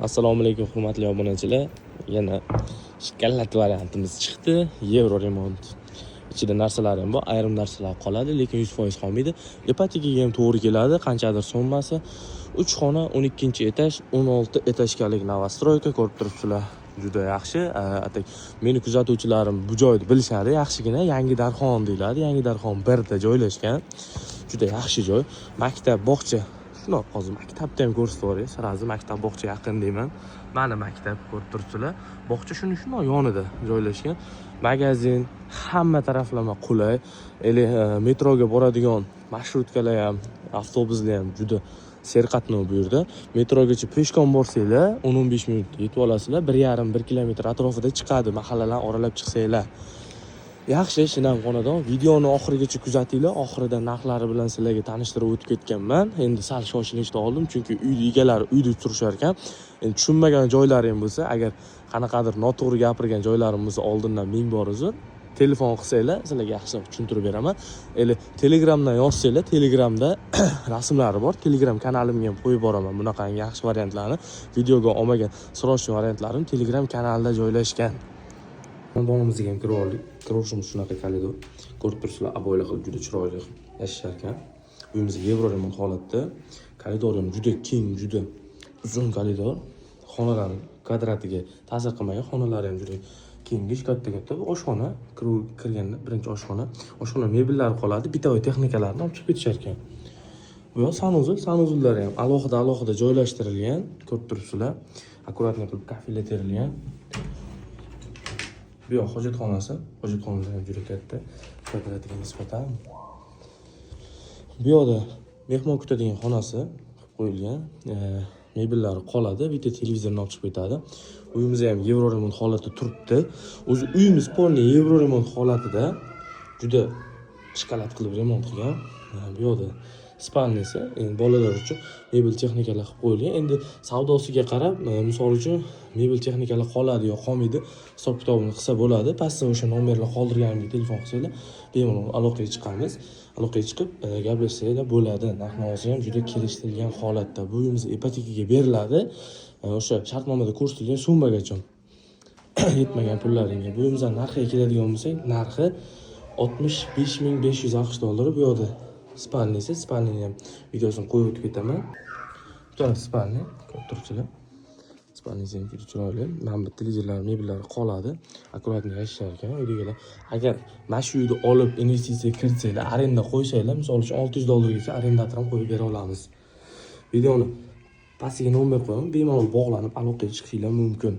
Assalomu alaykum hurmatli obunachilar. Yana shkallat variantimiz chiqdi. Yevro remont. Ichida narsalar ham bor, ayrim narsalar qoladi, lekin 100% qolmaydi. Ipotekaga ham to'g'ri keladi, qanchadir summasi. 3 xona, 12-etaj, 16 etajkalik novostroyka ko'rib turibsizlar. Juda yaxshi. Atak meni kuzatuvchilarim bu joyni bilishadi, yaxshigina Yangi Darxon deyiladi. Yangi Darxon 1 da joylashgan. Juda yaxshi joy. Maktab, bog'cha. Hozir maktabda ham ko'rsatib yuboray. Sirazi maktab bog'cha yaqin deyman. Mana maktab ko'rib turibsizlar. Bog'cha shuni yonida joylashgan. Magazin, hamma taraflama qulay. Metroga boradigan marshrutkalar ham, avtobuslar ham juda serqatnov bu yerda. Metrogacha peshkom borsanglar 10-15 minutda yetib olasizlar. 1,5-1 kilometr atrofida chiqadi, mahallalarni oralab chiqsanglar. Yaxshi, shinam xonadon. Videoni oxirigacha kuzatinglar. Oxirida narxlari bilan sizlarga tanishtirib o'tib ketganman. Endi sal shoshilishda oldim, chunki uy egalari uyda turishar ekan. Endi tushunmagan joylari ham bo'lsa, agar qanaqadir noto'g'ri gapirgan joylarim bo'lsa, oldindan ming bor uzr. Telefon qilsanglar, sizlarga yaxshiroq tushuntirib beraman. Telegramdan yozsanglar, Telegramda rasmlari bor. Telegram kanalimga ham qo'yib boraman. Bunaqangi yaxshi variantlarni, videoga olmagan srochniy variantlarim Telegram kanalida joylashgan. Xonadonimizga ham kirib oldik. Kiroshimiz shunaqa kalidor. Ko'rib turibsizlar, aboylar qilib juda chiroyli yashashar ekan. Uyimiz yevro remont holatda. Koridor ham juda keng, juda uzun koridor. Xonalar kvadratiga ta'sir qilmagan, xonalari ham juda kengish, katta-katta. Oshxona, kirganda birinchi oshxona. Oshxona mebellari qoladi, bitovoy texnikalarni olib chiqib ketishar ekan. Bu yoq sanuzullari ham alohida joylashtirilgan. Ko'rib turibsizlar. Akkuratni qilib kafilaterilgan. Bu yoq hojatxonasi. Hojatxonalar ham juda katta. Kvadratiga nisbatan. Bu yoqda mehmon kutadigan xonasi qilib qo'yilgan. Mebellari qoladi, bitta televizorni olib chiqib ketadi. Uyimiz ham yevro remont holatda turibdi. O'zi uyimiz polniy yevro remont holatida juda shkalat qilib remont qilgan. Bu yoqda spalnisi, endi bolalar uchun mebel texnikalar qilib qo'yilgan. Endi savdosiga qarab, misol uchun mebel texnikalar qoladi yo qolmaydi, hisob kitobini qilsa bo'ladi. Pastda o'sha nomerlar qoldirganimga telefon qilsanglar, bemalol aloqaga chiqamiz. Aloqaga chiqib gaplashsanglar bo'ladi. Narx-navosi ham juda kelishtirilgan holatda. Bu uyimiz ipotekaga beriladi. O'sha shartnomada ko'rsatilgan summagacha yetmagan pullaringga. Bu uyimizning narxiga keladigan bo'lsak, narxi $65,560. Bu yoqda spalnini ham videosini qo'yib o'tib ketaman. Bu taraf spalni, ko'rib turibsizlar. Spalnisi ham juda chiroyli. Mana bu televizorlar, mebellari qoladi. Akkuratni yashashar ekan uydagilar. Agar mana shu uyni olib investitsiya kiritsanglar, arenda qo'ysanglar, misol uchun $600 arendator ham qo'yib bera olamiz. Videoni pastiga nomer qo'yaman, bemalol bog'lanib aloqaga chiqishinglar mumkin.